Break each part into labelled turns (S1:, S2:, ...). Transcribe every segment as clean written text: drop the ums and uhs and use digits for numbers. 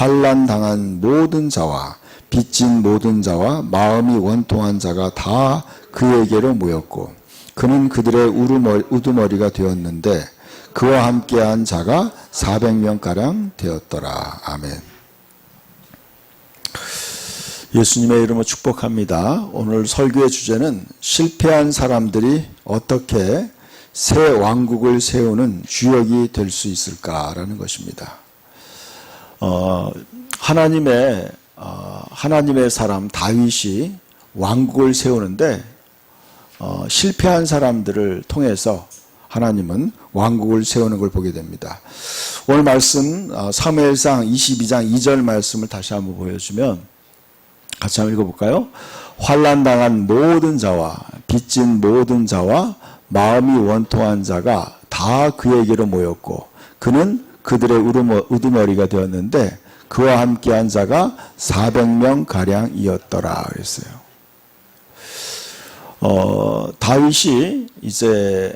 S1: 환난 당한 모든 자와 빚진 모든 자와 마음이 원통한 자가 다 그에게로 모였고 그는 그들의 우두머리가 되었는데 그와 함께한 자가 400명가량 되었더라. 아멘. 예수님의 이름으로 축복합니다. 오늘 설교의 주제는 실패한 사람들이 어떻게 새 왕국을 세우는 주역이 될 수 있을까라는 것입니다. 하나님의 사람 다윗이 왕국을 세우는데 실패한 사람들을 통해서 하나님은 왕국을 세우는 걸 보게 됩니다. 오늘 말씀 사무엘상 22장 2절 말씀을 다시 한번 보여주면 같이 한번 읽어볼까요? 환난당한 모든 자와 빚진 모든 자와 마음이 원통한 자가 다 그에게로 모였고 그는 그들의 우두머리가 되었는데 그와 함께한 자가 400명가량이었더라 그랬어요. 다윗이 이제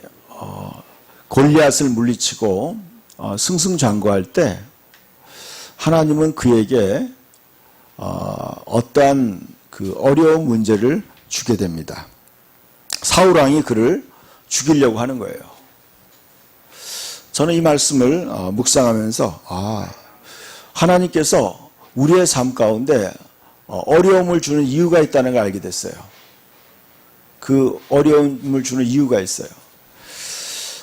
S1: 골리앗을 물리치고 승승장구할 때 하나님은 그에게 어떠한 그 어려운 문제를 주게 됩니다. 사울왕이 그를 죽이려고 하는 거예요. 저는 이 말씀을 묵상하면서 하나님께서 우리의 삶 가운데 어려움을 주는 이유가 있다는 걸 알게 됐어요. 그 어려움을 주는 이유가 있어요.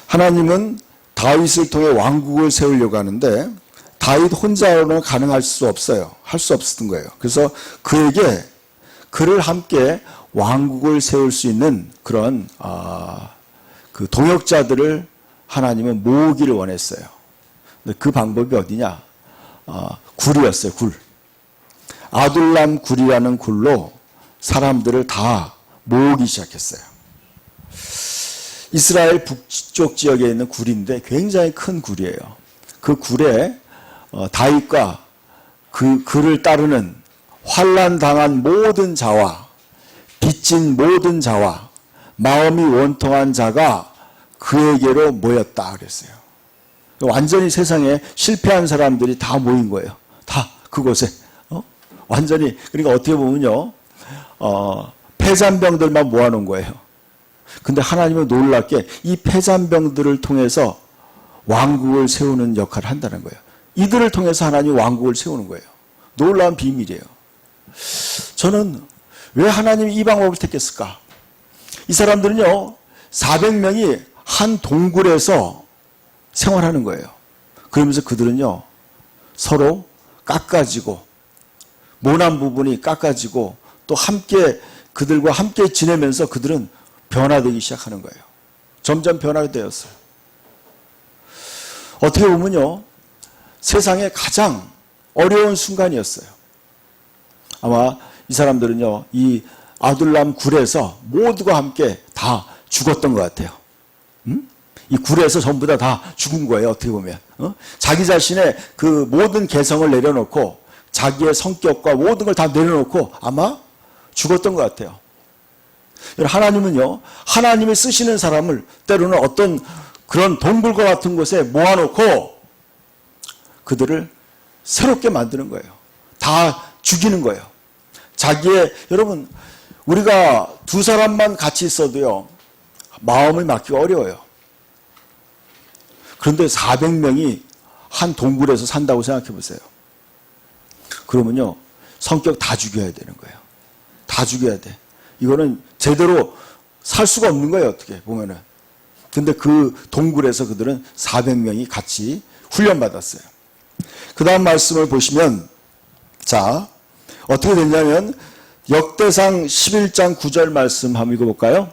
S1: 하나님은 다윗을 통해 왕국을 세우려고 하는데 다윗 혼자로는 가능할 수 없어요. 할 수 없었던 거예요. 그래서 그를 함께 왕국을 세울 수 있는 그런 그 동역자들을 하나님은 모으기를 원했어요. 근데 그 방법이 어디냐? 굴이었어요. 굴. 아둘람 굴이라는 굴로 사람들을 다 모으기 시작했어요. 이스라엘 북쪽 지역에 있는 굴인데 굉장히 큰 굴이에요. 그 굴에 다윗과 그를 따르는 환난 당한 모든 자와 빚진 모든 자와 마음이 원통한 자가 그에게로 모였다 그랬어요. 완전히 세상에 실패한 사람들이 다 모인 거예요. 다 그곳에 완전히 그러니까 어떻게 보면요 폐잔병들만 모아놓은 거예요. 근데 하나님은 놀랍게 이 폐잔병들을 통해서 왕국을 세우는 역할을 한다는 거예요. 이들을 통해서 하나님이 왕국을 세우는 거예요. 놀라운 비밀이에요. 저는 왜 하나님이 이 방법을 택했을까? 이 사람들은요 400명이 한 동굴에서 생활하는 거예요. 그러면서 그들은요 서로 깎아지고 모난 부분이 깎아지고 또 그들과 함께 지내면서 그들은 변화되기 시작하는 거예요. 점점 변화되었어요. 어떻게 보면요 세상에 가장 어려운 순간이었어요. 아마 이 사람들은요 이 아둘람 굴에서 모두가 함께 다 죽었던 것 같아요. 이 굴에서 전부 다 죽은 거예요. 어떻게 보면 자기 자신의 그 모든 개성을 내려놓고 자기의 성격과 모든 걸 다 내려놓고 아마 죽었던 것 같아요. 하나님은요 하나님이 쓰시는 사람을 때로는 어떤 그런 동굴과 같은 곳에 모아놓고 그들을 새롭게 만드는 거예요. 다 죽이는 거예요. 여러분 우리가 두 사람만 같이 있어도요 마음을 맡기가 어려워요. 그런데 400명이 한 동굴에서 산다고 생각해 보세요. 그러면요 성격 다 죽여야 되는 거예요. 다 죽여야 돼. 이거는 제대로 살 수가 없는 거예요. 어떻게 보면은. 근데 그 동굴에서 그들은 400명이 같이 훈련받았어요. 그 다음 말씀을 보시면 자 어떻게 됐냐면 역대상 11장 9절 말씀 한번 읽어볼까요?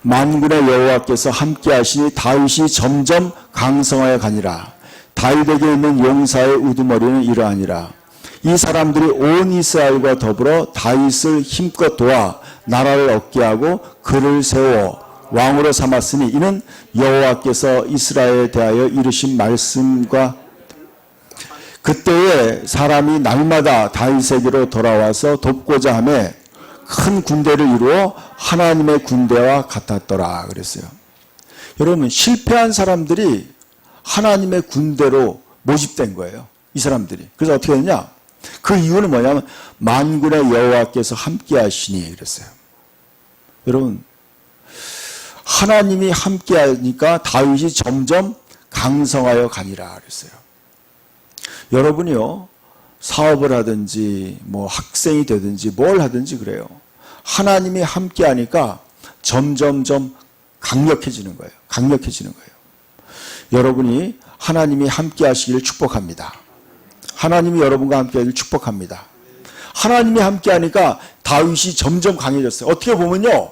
S1: 만군의 여호와께서 함께 하시니 다윗이 점점 강성하여 가니라. 다윗에게 있는 용사의 우두머리는 이러하니라. 이 사람들이 온 이스라엘과 더불어 다윗을 힘껏 도와 나라를 얻게 하고 그를 세워 왕으로 삼았으니 이는 여호와께서 이스라엘에 대하여 이르신 말씀과 그때에 사람이 날마다 다윗에게로 돌아와서 돕고자 하며 큰 군대를 이루어 하나님의 군대와 같았더라 그랬어요. 여러분 실패한 사람들이 하나님의 군대로 모집된 거예요. 이 사람들이. 그래서 어떻게 했냐? 그 이유는 뭐냐면 만군의 여호와께서 함께 하시니 그랬어요. 여러분, 하나님이 함께 하니까 다윗이 점점 강성하여 가니라 그랬어요. 여러분이요, 사업을 하든지 뭐 학생이 되든지 뭘 하든지 그래요. 하나님이 함께 하니까 점점점 강력해지는 거예요. 강력해지는 거예요. 여러분이 하나님이 함께 하시기를 축복합니다. 하나님이 여러분과 함께 하기를 축복합니다. 하나님이 함께 하니까 다윗이 점점 강해졌어요. 어떻게 보면요,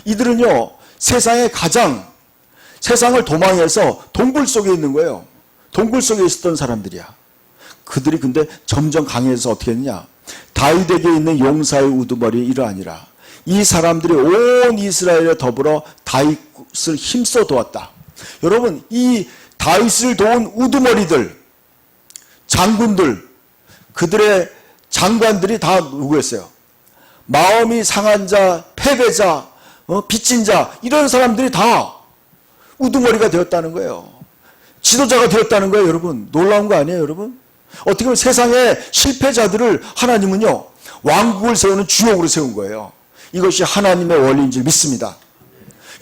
S1: 이들은요, 세상에 가장 세상을 도망해서 동굴 속에 있는 거예요. 동굴 속에 있었던 사람들이야. 그들이 근데 점점 강해져서 어떻게 했냐, 다윗에게 있는 용사의 우두머리 이러하니라. 이 사람들이 온 이스라엘에 더불어 다윗을 힘써 도왔다. 여러분, 이 다윗을 도운 우두머리들, 장군들, 그들의 장관들이 다 누구였어요? 마음이 상한 자, 패배자, 빚진 자, 이런 사람들이 다 우두머리가 되었다는 거예요. 지도자가 되었다는 거예요. 여러분, 놀라운 거 아니에요, 여러분? 어떻게 보면 세상의 실패자들을 하나님은요, 왕국을 세우는 주역으로 세운 거예요. 이것이 하나님의 원리인 줄 믿습니다.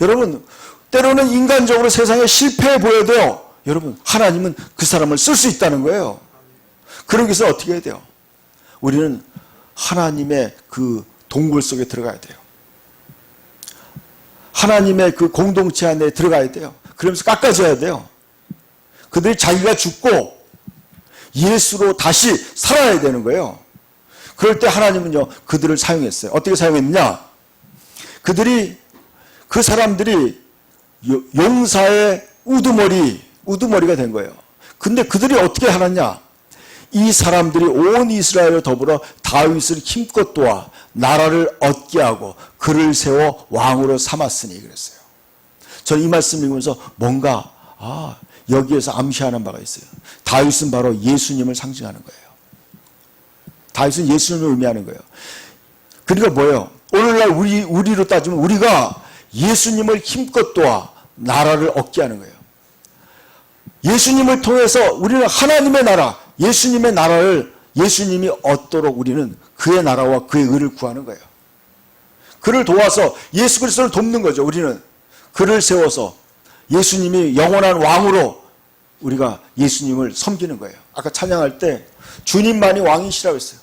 S1: 여러분, 때로는 인간적으로 세상에 실패해 보여도요, 여러분, 하나님은 그 사람을 쓸 수 있다는 거예요. 그러기 위해서 어떻게 해야 돼요? 우리는 하나님의 그 동굴 속에 들어가야 돼요. 하나님의 그 공동체 안에 들어가야 돼요. 그러면서 깎아져야 돼요. 그들이 자기가 죽고 예수로 다시 살아야 되는 거예요. 그럴 때 하나님은요, 그들을 사용했어요. 어떻게 사용했느냐? 그 사람들이 용사의 우두머리가 된 거예요. 근데 그들이 어떻게 하느냐? 이 사람들이 온 이스라엘을 더불어 다윗을 힘껏 도와 나라를 얻게 하고 그를 세워 왕으로 삼았으니 그랬어요. 저는 이 말씀 읽으면서 뭔가 여기에서 암시하는 바가 있어요. 다윗은 바로 예수님을 상징하는 거예요. 다윗은 예수님을 의미하는 거예요. 그러니까 뭐예요? 오늘날 우리로 따지면 우리가 예수님을 힘껏 도와 나라를 얻게 하는 거예요. 예수님을 통해서 우리는 하나님의 나라, 예수님의 나라를 예수님이 얻도록 우리는 그의 나라와 그의 의를 구하는 거예요. 그를 도와서 예수 그리스도를 돕는 거죠. 우리는 그를 세워서 예수님이 영원한 왕으로 우리가 예수님을 섬기는 거예요. 아까 찬양할 때 주님만이 왕이시라고 했어요.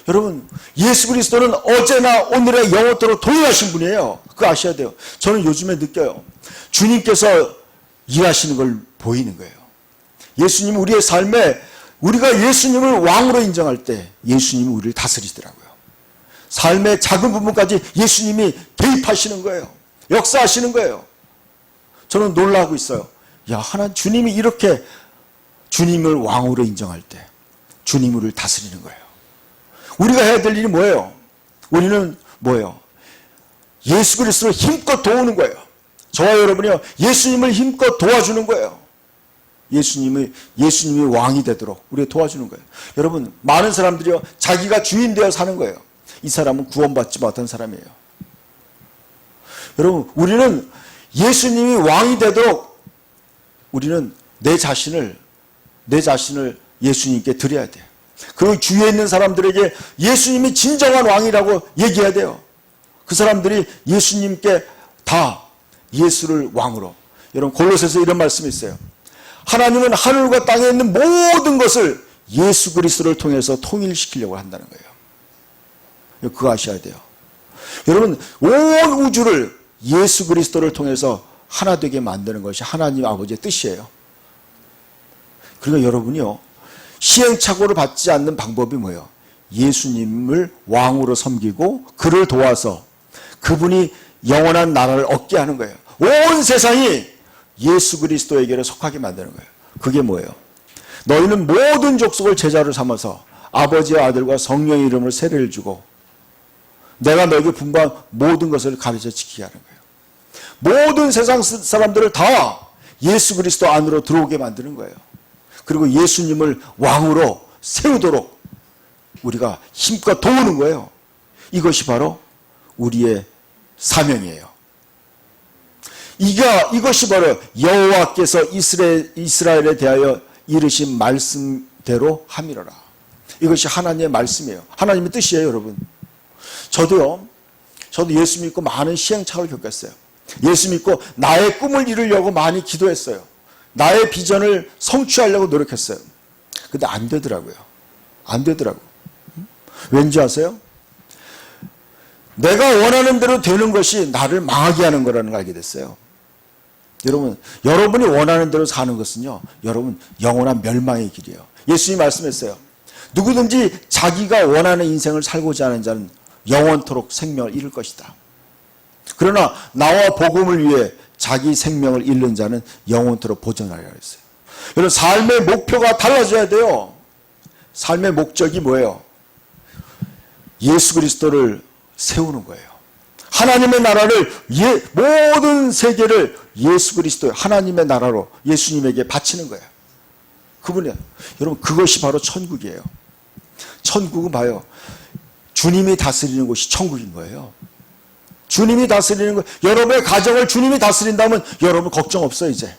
S1: 여러분, 예수 그리스도는 어제나 오늘의 영원토록 동일하신 분이에요. 그거 아셔야 돼요. 저는 요즘에 느껴요. 주님께서 일하시는 걸 보이는 거예요. 예수님은 우리의 삶에 우리가 예수님을 왕으로 인정할 때 예수님이 우리를 다스리시더라고요. 삶의 작은 부분까지 예수님이 개입하시는 거예요. 역사하시는 거예요. 저는 놀라고 있어요. 주님이 이렇게 주님을 왕으로 인정할 때 주님이 우리를 다스리는 거예요. 우리가 해야 될 일이 뭐예요? 우리는 뭐예요? 예수 그리스도를 힘껏 도우는 거예요. 저와 여러분이요, 예수님을 힘껏 도와주는 거예요. 예수님이 왕이 되도록 우리가 도와주는 거예요. 여러분, 많은 사람들이요, 자기가 주인 되어 사는 거예요. 이 사람은 구원받지 못한 사람이에요. 여러분, 우리는 예수님이 왕이 되도록 우리는 내 자신을 예수님께 드려야 돼요. 그리고 주위에 있는 사람들에게 예수님이 진정한 왕이라고 얘기해야 돼요. 그 사람들이 예수님께 다 예수를 왕으로. 여러분, 골로새서 이런 말씀이 있어요. 하나님은 하늘과 땅에 있는 모든 것을 예수 그리스도를 통해서 통일시키려고 한다는 거예요. 그거 아셔야 돼요. 여러분, 온 우주를 예수 그리스도를 통해서 하나 되게 만드는 것이 하나님 아버지의 뜻이에요. 그러니까 여러분이요, 시행착오를 받지 않는 방법이 뭐예요? 예수님을 왕으로 섬기고 그를 도와서 그분이 영원한 나라를 얻게 하는 거예요. 온 세상이 예수 그리스도에게로 속하게 만드는 거예요. 그게 뭐예요? 너희는 모든 족속을 제자로 삼아서 아버지와 아들과 성령의 이름으로 세례를 주고 내가 너에게 분부한 모든 것을 가르쳐 지키게 하는 거예요. 모든 세상 사람들을 다 예수 그리스도 안으로 들어오게 만드는 거예요. 그리고 예수님을 왕으로 세우도록 우리가 힘껏 도우는 거예요. 이것이 바로 우리의 사명이에요. 이것이 바로 여호와께서 이스라엘에 대하여 이르신 말씀대로 함이로라. 이것이 하나님의 말씀이에요. 하나님의 뜻이에요, 여러분. 저도 예수 믿고 많은 시행착오를 겪었어요. 예수 믿고 나의 꿈을 이루려고 많이 기도했어요. 나의 비전을 성취하려고 노력했어요. 근데 안 되더라고요. 안 되더라고. 왠지 아세요? 내가 원하는 대로 되는 것이 나를 망하게 하는 거라는 걸 알게 됐어요. 여러분, 여러분이 원하는 대로 사는 것은요, 여러분 영원한 멸망의 길이에요. 예수님이 말씀했어요. 누구든지 자기가 원하는 인생을 살고자 하는 자는 영원토록 생명을 잃을 것이다. 그러나 나와 복음을 위해 자기 생명을 잃는 자는 영원토록 보존하리라 했어요. 여러분, 삶의 목표가 달라져야 돼요. 삶의 목적이 뭐예요? 예수 그리스도를 세우는 거예요. 하나님의 나라를, 모든 세계를 예수 그리스도 하나님의 나라로 예수님에게 바치는 거예요. 그분이요. 여러분, 그것이 바로 천국이에요. 천국은 봐요. 주님이 다스리는 곳이 천국인 거예요. 주님이 다스리는 거. 여러분의 가정을 주님이 다스린다면 여러분 걱정 없어요, 이제.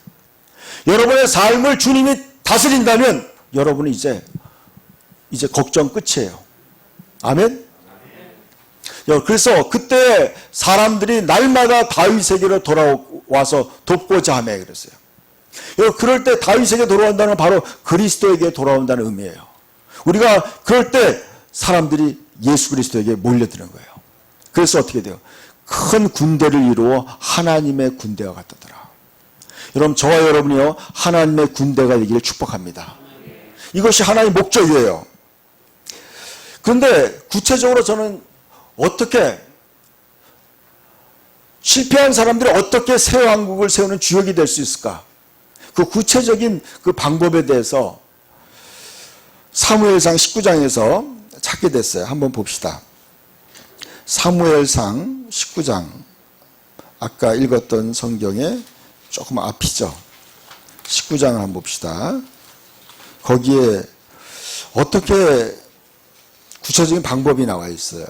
S1: 여러분의 삶을 주님이 다스린다면 여러분은 이제 걱정 끝이에요. 아멘? 그래서 그때 사람들이 날마다 다윗에게로 돌아와서 돕고자 하며 그랬어요. 그럴 때 다윗에게 돌아온다는 건 바로 그리스도에게 돌아온다는 의미예요. 우리가 그럴 때 사람들이 예수 그리스도에게 몰려드는 거예요. 그래서 어떻게 돼요? 큰 군대를 이루어 하나님의 군대와 같다더라. 여러분, 저와 여러분이요, 하나님의 군대가 되기를 축복합니다. 이것이 하나님의 목적이에요. 그런데 구체적으로 저는 어떻게, 실패한 사람들이 어떻게 새 왕국을 세우는 주역이 될 수 있을까? 그 구체적인 그 방법에 대해서 사무엘상 19장에서 찾게 됐어요. 한번 봅시다. 사무엘상 19장, 아까 읽었던 성경에 조금 앞이죠. 19장을 한번 봅시다. 거기에 어떻게 구체적인 방법이 나와 있어요.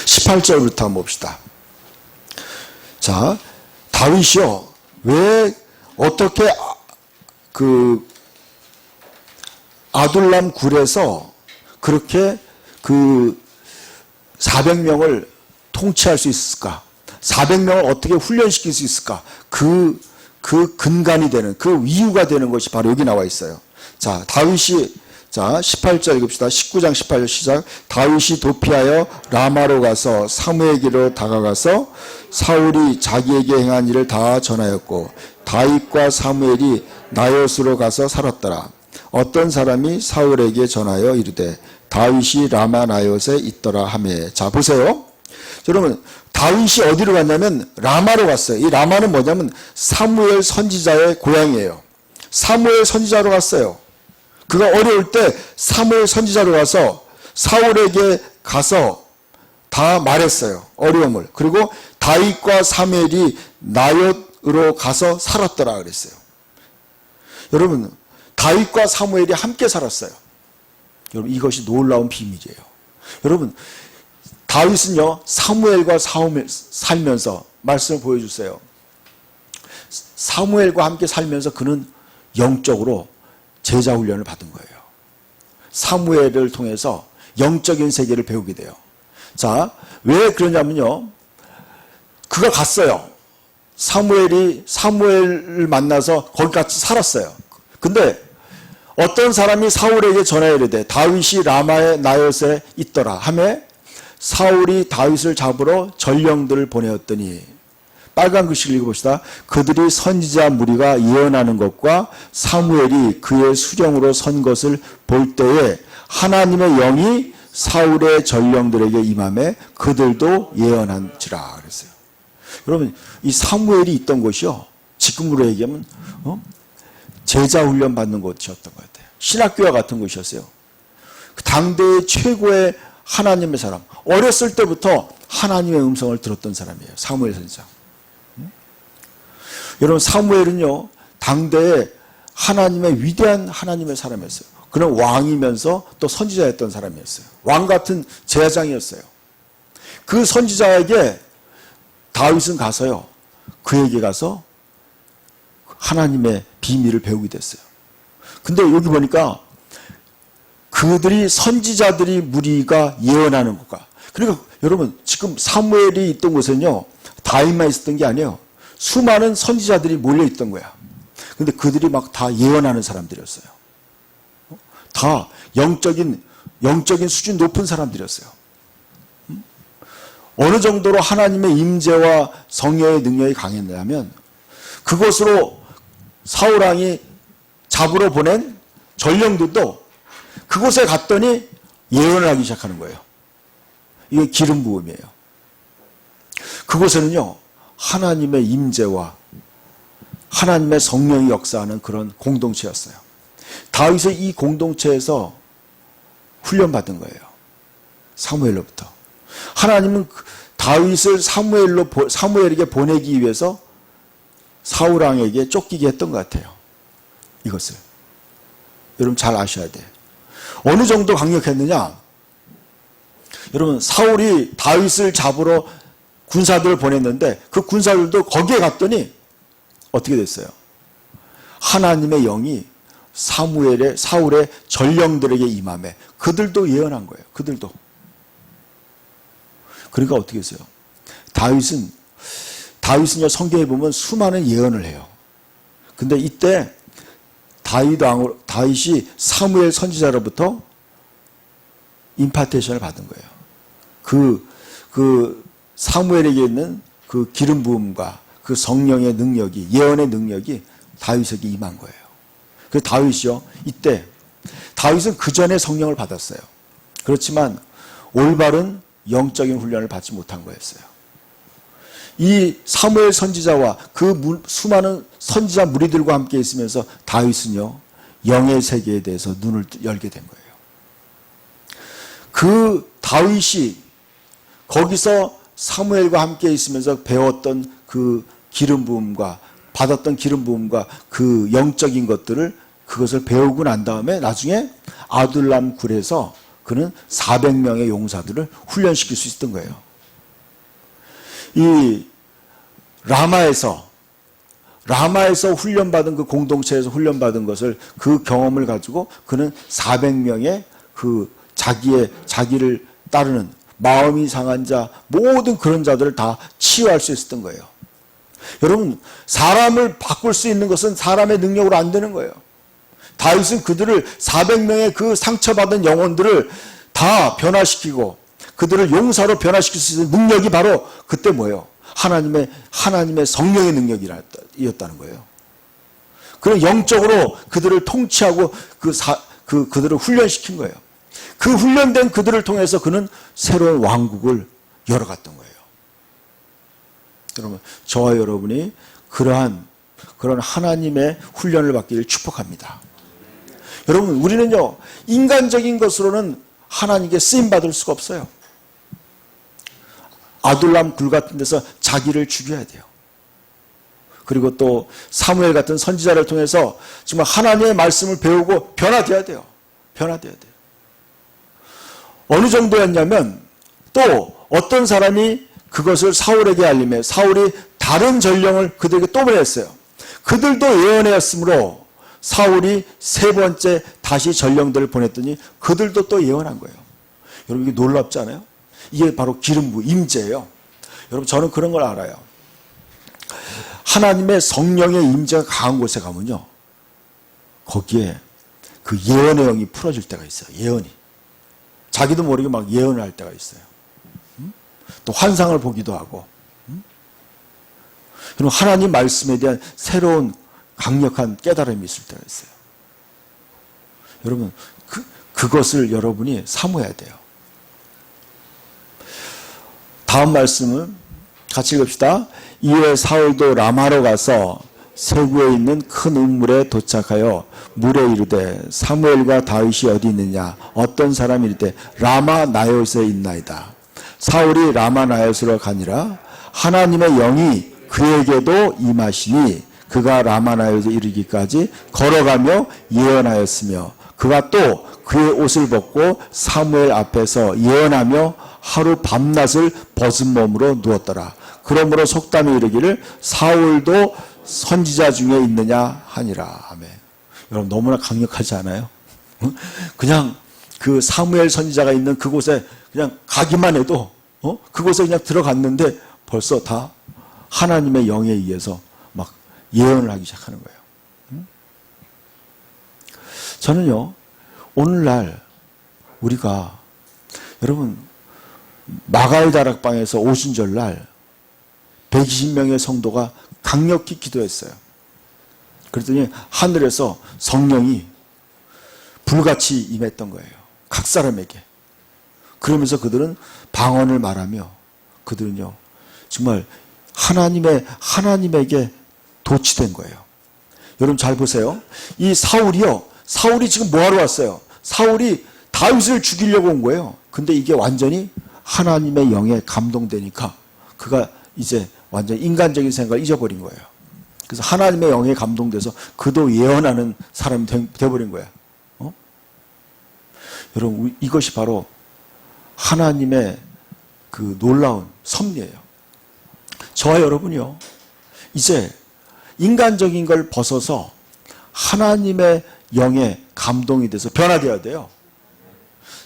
S1: 18절부터 한번 봅시다. 자, 다윗이요, 왜 어떻게 그 아둘람 굴에서 그렇게 그 400명을 통치할 수 있을까? 400명을 어떻게 훈련시킬 수 있을까? 그 근간이 되는, 그 이유가 되는 것이 바로 여기 나와 있어요. 자, 다윗이, 자, 18절 읽읍시다. 19장 18절 시작. 다윗이 도피하여 라마로 가서 사무엘에게로 다가가서 사울이 자기에게 행한 일을 다 전하였고, 다윗과 사무엘이 나요스로 가서 살았더라. 어떤 사람이 사울에게 전하여 이르되 다윗이 라마 나요스에 있더라 하며. 자, 보세요. 여러분, 다윗이 어디로 갔냐면 라마로 갔어요. 이 라마는 뭐냐면 사무엘 선지자의 고향이에요. 사무엘 선지자로 갔어요. 그가 어려울 때 사무엘 선지자로 가서 사울에게 가서 다 말했어요. 어려움을. 그리고 다윗과 사무엘이 나요스로 가서 살았더라 그랬어요. 여러분, 다윗과 사무엘이 함께 살았어요. 여러분, 이것이 놀라운 비밀이에요. 여러분, 다윗은요, 사무엘과 살면서, 말씀을 보여주세요. 사무엘과 함께 살면서 그는 영적으로 제자 훈련을 받은 거예요. 사무엘을 통해서 영적인 세계를 배우게 돼요. 자, 왜 그러냐면요, 그가 갔어요. 사무엘을 만나서 거기 같이 살았어요. 근데 어떤 사람이 사울에게 전하여 이르되 다윗이 라마의 나요스에 있더라 하매 사울이 다윗을 잡으러 전령들을 보내었더니, 빨간 글씨를 읽어봅시다. 그들이 선지자 무리가 예언하는 것과 사무엘이 그의 수령으로 선 것을 볼 때에 하나님의 영이 사울의 전령들에게 임하매 그들도 예언한지라 그랬어요. 여러분, 이 사무엘이 있던 곳이요, 지금으로 얘기하면 제자 훈련 받는 곳이었던 것 같아요. 신학교와 같은 곳이었어요. 당대의 최고의 하나님의 사람, 어렸을 때부터 하나님의 음성을 들었던 사람이에요. 사무엘 선지자. 여러분, 사무엘은요, 당대에 하나님의 위대한 하나님의 사람이었어요. 그는 왕이면서 또 선지자였던 사람이었어요. 왕 같은 제사장이었어요. 그 선지자에게 다윗은 가서요, 그에게 가서 하나님의 비밀을 배우게 됐어요. 근데 여기 보니까 그들이 선지자들이 무리가 예언하는 것과, 그러니까 여러분 지금 사무엘이 있던 곳은요 다윗만 있었던 게 아니에요. 수많은 선지자들이 몰려 있던 거야. 근데 그들이 막 다 예언하는 사람들이었어요. 다 영적인 수준 높은 사람들이었어요. 어느 정도로 하나님의 임재와 성령의 능력이 강했냐면 그것으로 사울왕이 잡으러 보낸 전령들도 그곳에 갔더니 예언을 하기 시작하는 거예요. 이게 기름 부음이에요. 그곳에는요 하나님의 임재와 하나님의 성령이 역사하는 그런 공동체였어요. 다윗은 이 공동체에서 훈련받은 거예요. 사무엘로부터. 하나님은 다윗을 사무엘에게 보내기 위해서 사울왕에게 쫓기게 했던 것 같아요. 이것을 여러분 잘 아셔야 돼요. 어느 정도 강력했느냐? 여러분 사울이 다윗을 잡으러 군사들을 보냈는데 그 군사들도 거기에 갔더니 어떻게 됐어요? 하나님의 영이 사울의 전령들에게 임함에 그들도 예언한 거예요. 그들도. 그러니까 어떻게 했어요? 다윗은요 성경에 보면 수많은 예언을 해요. 근데 이때 다윗이 사무엘 선지자로부터 임파테이션을 받은 거예요. 그 사무엘에게 있는 그 기름 부음과 그 성령의 능력이, 예언의 능력이 다윗에게 임한 거예요. 그래서 다윗이요 이때 다윗은 그 전에 성령을 받았어요. 그렇지만 올바른 영적인 훈련을 받지 못한 거였어요. 이 사무엘 선지자와 그 수많은 선지자 무리들과 함께 있으면서 다윗은요 영의 세계에 대해서 눈을 열게 된 거예요. 그 다윗이 거기서 사무엘과 함께 있으면서 배웠던 그 기름 부음과 받았던 기름 부음과 그 영적인 것들을 그것을 배우고 난 다음에 나중에 아둘람 굴에서 그는 400명의 용사들을 훈련시킬 수 있었던 거예요. 이 라마에서 훈련받은 그 공동체에서 훈련받은 것을 그 경험을 가지고 그는 400명의 그 자기를 따르는 마음이 상한 자 모든 그런 자들을 다 치유할 수 있었던 거예요. 여러분 사람을 바꿀 수 있는 것은 사람의 능력으로 안 되는 거예요. 다윗은 그들을 400명의 그 상처받은 영혼들을 다 변화시키고 그들을 용사로 변화시킬 수 있는 능력이 바로 그때 뭐예요? 하나님의 성령의 능력이었다는 거예요. 그런 영적으로 그들을 통치하고 그들을 훈련시킨 거예요. 그 훈련된 그들을 통해서 그는 새로운 왕국을 열어갔던 거예요. 여러분, 저와 여러분이 그런 하나님의 훈련을 받기를 축복합니다. 여러분, 우리는요, 인간적인 것으로는 하나님께 쓰임받을 수가 없어요. 아둘람 굴 같은 데서 자기를 죽여야 돼요. 그리고 또 사무엘 같은 선지자를 통해서 정말 하나님의 말씀을 배우고 변화돼야 돼요. 변화돼야 돼요. 어느 정도였냐면 또 어떤 사람이 그것을 사울에게 알림해 사울이 다른 전령을 그들에게 또 보냈어요. 그들도 예언하였으므로 사울이 세 번째 다시 전령들을 보냈더니 그들도 또 예언한 거예요. 여러분 이게 놀랍지 않아요? 이게 바로 기름부, 임재예요. 여러분 저는 그런 걸 알아요. 하나님의 성령의 임재가 강한 곳에 가면요. 거기에 그 예언의 영이 풀어질 때가 있어요. 예언이. 자기도 모르게 막 예언을 할 때가 있어요. 또 환상을 보기도 하고. 그리고 하나님 말씀에 대한 새로운 강력한 깨달음이 있을 때가 있어요. 여러분 그것을 여러분이 사모해야 돼요. 다음 말씀을 같이 읽읍시다. 이에 사울도 라마로 가서 세구에 있는 큰 우물에 도착하여 물에 이르되 사무엘과 다윗이 어디 있느냐 어떤 사람이 이르되 라마 나요스에 있나이다. 사울이 라마 나요스로 가니라 하나님의 영이 그에게도 임하시니 그가 라마 나요스에 이르기까지 걸어가며 예언하였으며 그가 또 그의 옷을 벗고 사무엘 앞에서 예언하며 하루 밤낮을 벗은 몸으로 누웠더라. 그러므로 속담이 이르기를 사울도 선지자 중에 있느냐 하니라. 아멘. 여러분 너무나 강력하지 않아요? 그냥 그 사무엘 선지자가 있는 그곳에 그냥 가기만 해도 그곳에 그냥 들어갔는데 벌써 다 하나님의 영에 의해서 막 예언을 하기 시작하는 거예요. 저는요, 오늘날 우리가 여러분 마가의 다락방에서 오순절날 120명의 성도가 강력히 기도했어요. 그랬더니 하늘에서 성령이 불같이 임했던 거예요. 각 사람에게. 그러면서 그들은 방언을 말하며 그들은요 정말 하나님에게 도취된 거예요. 여러분 잘 보세요. 이 사울이 지금 뭐하러 왔어요? 사울이 다윗을 죽이려고 온 거예요. 근데 이게 완전히 하나님의 영에 감동되니까 그가 이제 완전 인간적인 생각을 잊어버린 거예요. 그래서 하나님의 영에 감동돼서 그도 예언하는 사람이 돼버린 거예요. 여러분 이것이 바로 하나님의 그 놀라운 섭리예요. 저와 여러분이요 이제 인간적인 걸 벗어서 하나님의 영에 감동이 돼서 변화되어야 돼요.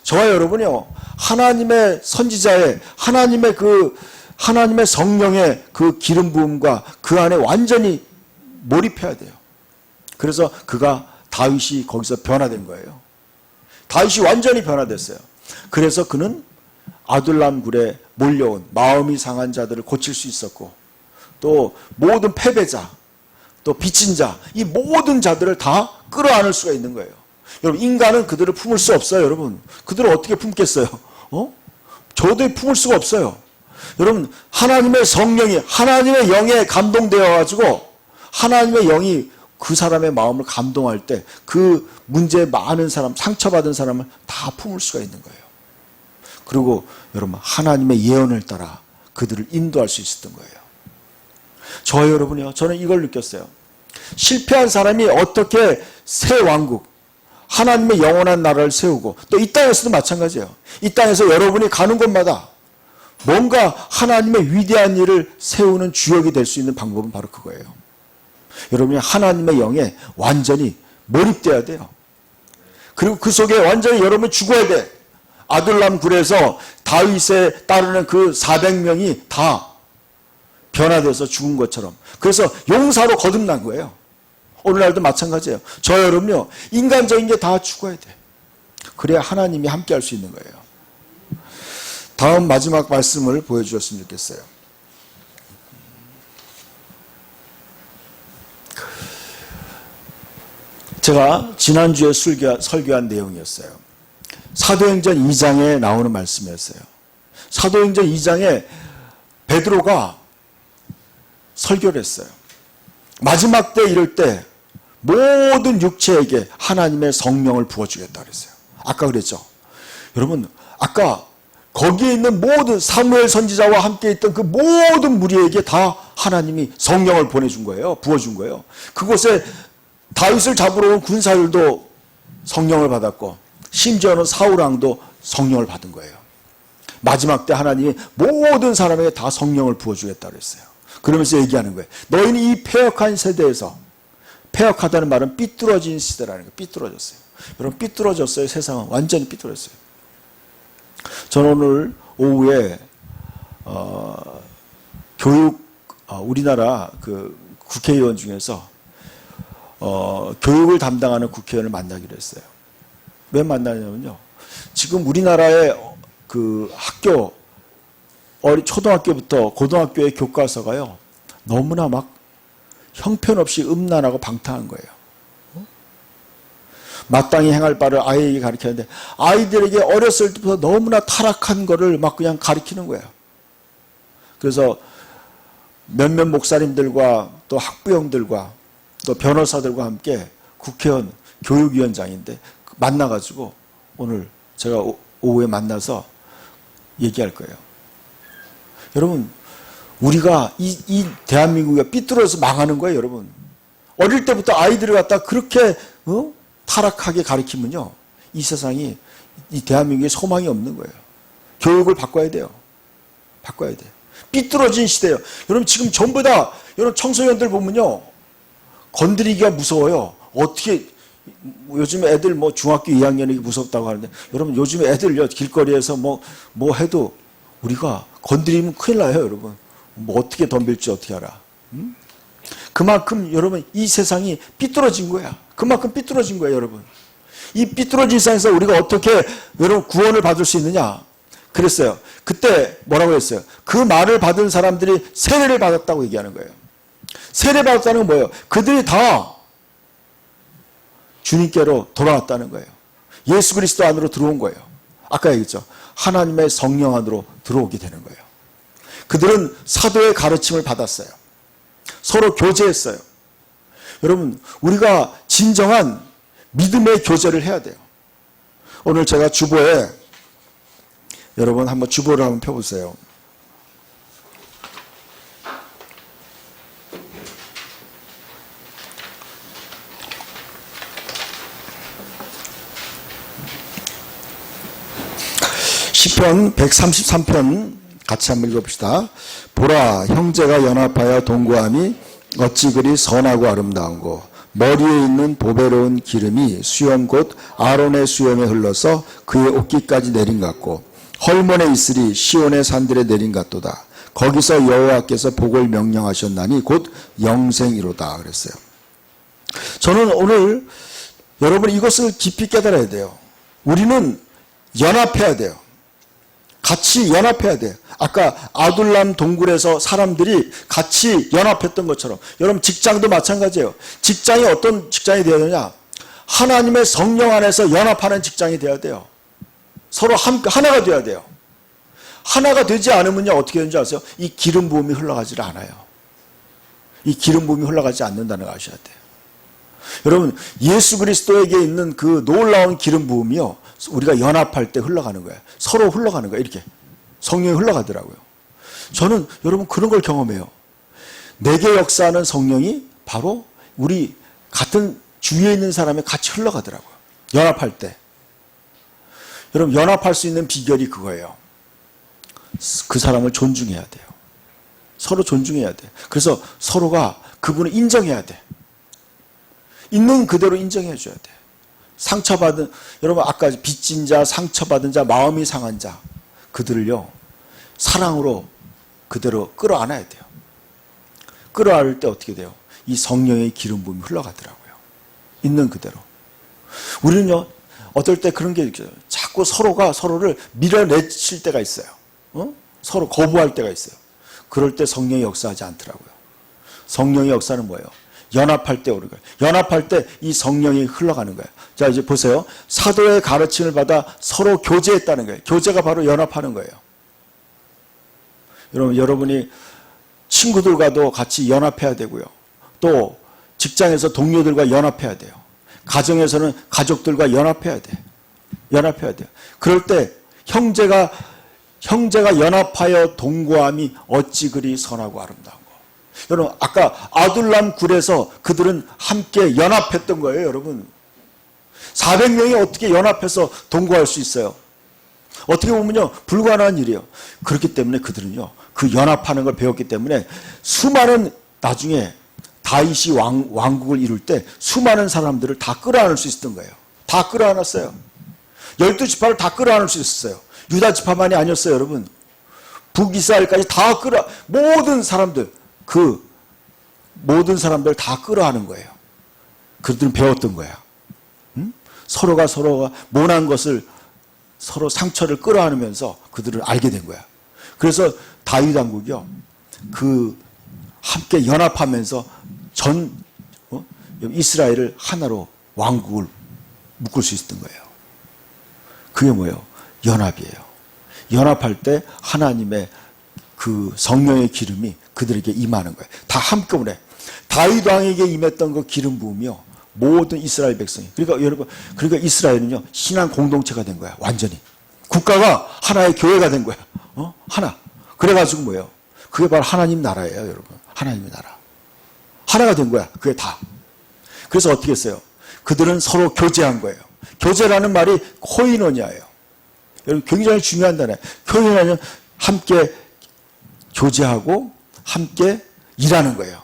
S1: 저와 여러분이요 하나님의 선지자의 하나님의 성령의 그 기름 부음과 그 안에 완전히 몰입해야 돼요. 그래서 다윗이 거기서 변화된 거예요. 다윗이 완전히 변화됐어요. 그래서 그는 아둘람 굴에 몰려온 마음이 상한 자들을 고칠 수 있었고 또 모든 패배자 또 빚진 자 이 모든 자들을 다 끌어안을 수가 있는 거예요. 여러분 인간은 그들을 품을 수 없어요. 여러분 그들을 어떻게 품겠어요? 저도 품을 수가 없어요. 여러분 하나님의 성령이 하나님의 영에 감동되어 가지고 하나님의 영이 그 사람의 마음을 감동할 때 그 문제 많은 사람 상처받은 사람을 다 품을 수가 있는 거예요. 그리고 여러분 하나님의 예언을 따라 그들을 인도할 수 있었던 거예요. 저와 여러분이요 저는 이걸 느꼈어요. 실패한 사람이 어떻게 새 왕국 하나님의 영원한 나라를 세우고 또 이 땅에서도 마찬가지예요. 이 땅에서 여러분이 가는 곳마다 뭔가 하나님의 위대한 일을 세우는 주역이 될 수 있는 방법은 바로 그거예요. 여러분이 하나님의 영에 완전히 몰입돼야 돼요. 그리고 그 속에 완전히 여러분이 죽어야 돼. 아둘람 굴에서 다윗에 따르는 그 400명이 다 변화돼서 죽은 것처럼. 그래서 용사로 거듭난 거예요. 오늘날도 마찬가지예요. 저 여러분요 인간적인 게 다 죽어야 돼. 그래야 하나님이 함께 할 수 있는 거예요. 다음 마지막 말씀을 보여주셨으면 좋겠어요. 제가 지난주에 설교한 내용이었어요. 사도행전 2장에 나오는 말씀이었어요. 사도행전 2장에 베드로가 설교를 했어요. 마지막 때 이럴 때 모든 육체에게 하나님의 성령을 부어주겠다 그랬어요. 아까 그랬죠. 여러분 아까 거기에 있는 모든 사무엘 선지자와 함께 있던 그 모든 무리에게 다 하나님이 성령을 보내준 거예요. 부어준 거예요. 그곳에 다윗을 잡으러 온 군사들도 성령을 받았고 심지어는 사울왕도 성령을 받은 거예요. 마지막 때 하나님이 모든 사람에게 다 성령을 부어주겠다 그랬어요. 그러면서 얘기하는 거예요. 너희는 이 패역한 세대에서 패역하다는 말은 삐뚤어진 시대라는 거예요. 삐뚤어졌어요. 여러분 삐뚤어졌어요. 세상은 완전히 삐뚤어졌어요. 저는 오늘 오후에 우리나라 그 국회의원 중에서 교육을 담당하는 국회의원을 만나기로 했어요. 왜 만나냐면요. 지금 우리나라의 그 학교 초등학교부터 고등학교의 교과서가요. 너무나 막 형편없이 음란하고 방탕한 거예요. 마땅히 행할 바를 아이에게 가르치는데 아이들에게 어렸을 때부터 너무나 타락한 거를 막 그냥 가르치는 거예요. 그래서 몇몇 목사님들과 또 학부형들과 또 변호사들과 함께 국회의원 교육위원장인데 만나가지고 오늘 제가 오후에 만나서 얘기할 거예요. 여러분 우리가 이 대한민국이 삐뚤어져서 망하는 거예요. 여러분 어릴 때부터 아이들을 갖다 그렇게 타락하게 가르치면요 이 세상이 이 대한민국에 소망이 없는 거예요. 교육을 바꿔야 돼요. 바꿔야 돼. 삐뚤어진 시대예요. 여러분 지금 전부 다 여러분 청소년들 보면요 건드리기가 무서워요. 어떻게 요즘 애들 뭐 중학교 2학년이 무섭다고 하는데 여러분 요즘 애들요 길거리에서 뭐 해도 우리가 건드리면 큰일 나요, 여러분. 뭐 어떻게 덤빌지 어떻게 알아? 그만큼 여러분 이 세상이 삐뚤어진 거야. 그만큼 삐뚤어진 거예요, 여러분. 이 삐뚤어진 세상에서 우리가 어떻게 여러분 구원을 받을 수 있느냐? 그랬어요. 그때 뭐라고 했어요? 그 말을 받은 사람들이 세례를 받았다고 얘기하는 거예요. 세례 받았다는 건 뭐예요? 그들이 다 주님께로 돌아왔다는 거예요. 예수 그리스도 안으로 들어온 거예요. 아까 얘기했죠. 하나님의 성령 안으로 들어오게 되는 거예요. 그들은 사도의 가르침을 받았어요. 서로 교제했어요. 여러분, 우리가 진정한 믿음의 교제를 해야 돼요. 오늘 제가 주보에 여러분 한번 주보를 한번 펴보세요. 시편 133편 같이 한번 읽어봅시다. 보라, 형제가 연합하여 동거함이 어찌 그리 선하고 아름다운고, 머리에 있는 보배로운 기름이 수염 곧 아론의 수염에 흘러서 그의 옷깃까지 내린 같고, 헐몬에 있으리 시온의 산들에 내린 같도다. 거기서 여호와께서 복을 명령하셨나니 곧 영생이로다. 그랬어요. 저는 오늘 여러분 이것을 깊이 깨달아야 돼요. 우리는 연합해야 돼요. 같이 연합해야 돼요. 아까 아둘람 동굴에서 사람들이 같이 연합했던 것처럼 여러분 직장도 마찬가지예요. 직장이 어떤 직장이 되어야 되냐? 하나님의 성령 안에서 연합하는 직장이 되어야 돼요. 서로 하나가 되어야 돼요. 하나가 되지 않으면요 어떻게 되는지 아세요? 이 기름 부음이 흘러가지 않아요. 이 기름 부음이 흘러가지 않는다는 걸 아셔야 돼요. 여러분 예수 그리스도에게 있는 그 놀라운 기름 부음이요 우리가 연합할 때 흘러가는 거예요. 서로 흘러가는 거예요. 이렇게 성령이 흘러가더라고요. 저는 여러분 그런 걸 경험해요. 내게 역사하는 성령이 바로 우리 같은 주위에 있는 사람이 같이 흘러가더라고요. 연합할 때. 여러분 연합할 수 있는 비결이 그거예요. 그 사람을 존중해야 돼요. 서로 존중해야 돼요. 그래서 서로가 그분을 인정해야 돼. 있는 그대로 인정해 줘야 돼. 상처받은 여러분 아까 빚진 자, 상처받은 자, 마음이 상한 자 그들을요 사랑으로 그대로 끌어안아야 돼요. 끌어안을 때 어떻게 돼요? 이 성령의 기름 부음이 흘러가더라고요. 있는 그대로. 우리는요 어떨 때 그런 게 있어요. 자꾸 서로가 서로를 밀어내칠 때가 있어요. 서로 거부할 때가 있어요. 그럴 때 성령이 역사하지 않더라고요. 성령의 역사는 뭐예요? 연합할 때 오는 거예요. 연합할 때 이 성령이 흘러가는 거예요. 자, 이제 보세요. 사도의 가르침을 받아 서로 교제했다는 거예요. 교제가 바로 연합하는 거예요. 여러분이 친구들과도 같이 연합해야 되고요. 또 직장에서 동료들과 연합해야 돼요. 가정에서는 가족들과 연합해야 돼. 연합해야 돼요. 그럴 때 형제가 연합하여 동거함이 어찌 그리 선하고 아름다운 거. 여러분 아까 아둘람 굴에서 그들은 함께 연합했던 거예요. 여러분 400명이 어떻게 연합해서 동거할 수 있어요? 어떻게 보면요 불가능한 일이에요. 그렇기 때문에 그들은요 그 연합하는 걸 배웠기 때문에 수많은 나중에 다윗이 왕국을 이룰 때 수많은 사람들을 다 끌어안을 수 있었던 거예요. 다 끌어안았어요. 12지파를 다 끌어안을 수 있었어요. 유다 지파만이 아니었어요. 여러분 북이스라엘까지 다 모든 사람들 다 끌어안은 거예요. 그들은 배웠던 거야. 서로가 모난 것을 서로 상처를 끌어안으면서 그들을 알게 된 거야. 그래서 다윗 왕국이요 함께 연합하면서 이스라엘을 하나로 왕국을 묶을 수 있었던 거예요. 그게 뭐예요? 연합이에요. 연합할 때 하나님의 그 성령의 기름이 그들에게 임하는 거예요. 다 한꺼번에 다윗 왕에게 임했던 그 기름 부음이요 모든 이스라엘 백성이 그러니까 이스라엘은요 신앙 공동체가 된 거야. 완전히 국가가 하나의 교회가 된 거야. 하나. 그래가지고 뭐예요? 그게 바로 하나님 나라예요, 여러분. 하나님의 나라. 하나가 된 거야. 그게 다. 그래서 어떻게 했어요? 그들은 서로 교제한 거예요. 교제라는 말이 코이노니아예요. 여러분 굉장히 중요한 단어예요. 코이노니아는 함께 교제하고 함께 일하는 거예요.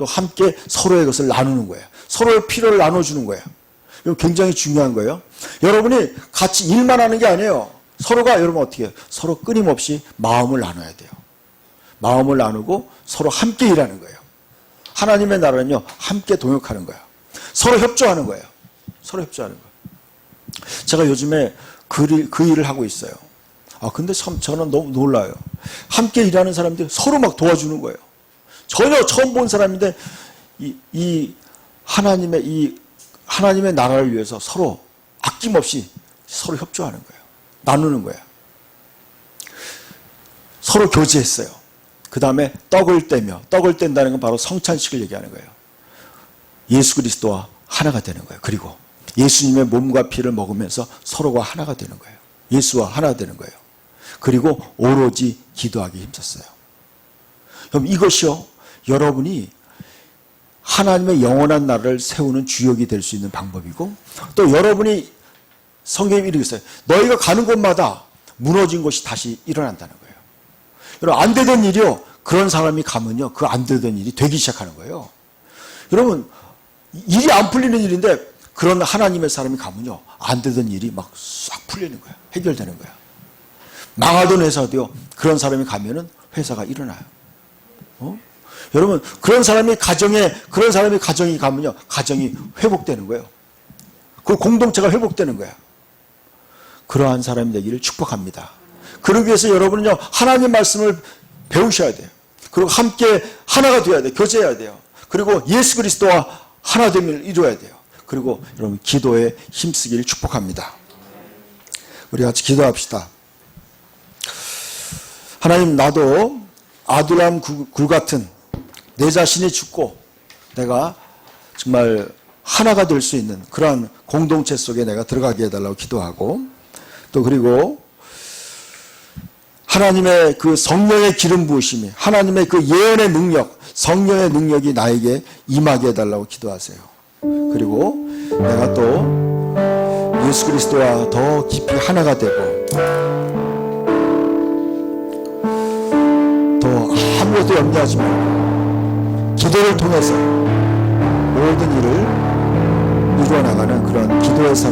S1: 또 함께 서로의 것을 나누는 거예요. 서로의 필요를 나눠주는 거예요. 이거 굉장히 중요한 거예요. 여러분이 같이 일만 하는 게 아니에요. 서로가 여러분 어떻게 해요? 서로 끊임없이 마음을 나눠야 돼요. 마음을 나누고 서로 함께 일하는 거예요. 하나님의 나라는요, 함께 동역하는 거예요. 서로 협조하는 거예요. 서로 협조하는 거예요. 제가 요즘에 그 일을 하고 있어요. 근데 참 저는 너무 놀라요. 함께 일하는 사람들이 서로 막 도와주는 거예요. 전혀 처음 본 사람인데 이 하나님의 나라를 위해서 서로 아낌없이 서로 협조하는 거예요. 나누는 거예요. 서로 교제했어요. 그 다음에 떡을 뗀다는 건 바로 성찬식을 얘기하는 거예요. 예수 그리스도와 하나가 되는 거예요. 그리고 예수님의 몸과 피를 먹으면서 서로가 하나가 되는 거예요. 예수와 하나 되는 거예요. 그리고 오로지 기도하기 힘썼어요. 그럼 이것이요, 여러분이 하나님의 영원한 나라를 세우는 주역이 될 수 있는 방법이고, 또 여러분이 성경에 이르고 있어요. 너희가 가는 곳마다 무너진 것이 다시 일어난다는 거예요. 여러분, 안 되던 일이요, 그런 사람이 가면요, 그 안 되던 일이 되기 시작하는 거예요. 여러분, 일이 안 풀리는 일인데 그런 하나님의 사람이 가면요, 안 되던 일이 막 싹 풀리는 거예요. 해결되는 거예요. 망하던 회사도요, 그런 사람이 가면은 회사가 일어나요. 여러분, 그런 사람이 가정이 가면요, 가정이 회복되는 거예요. 그 공동체가 회복되는 거예요. 그러한 사람이 되기를 축복합니다. 그러기 위해서 여러분은요, 하나님 말씀을 배우셔야 돼요. 그리고 함께 하나가 되어야 돼요. 교제해야 돼요. 그리고 예수 그리스도와 하나됨을 이루어야 돼요. 그리고 여러분, 기도에 힘쓰기를 축복합니다. 우리 같이 기도합시다. 하나님, 나도 아둘람 굴 같은 내 자신이 죽고 내가 정말 하나가 될 수 있는 그러한 공동체 속에 내가 들어가게 해달라고 기도하고, 또 그리고 하나님의 그 성령의 기름 부으심이, 하나님의 그 예언의 능력, 성령의 능력이 나에게 임하게 해달라고 기도하세요. 그리고 내가 또 예수 그리스도와 더 깊이 하나가 되고, 더 아무것도 염려하지 말고 기도를 통해서 모든 일을 이루어 나가는 그런 기도의 삶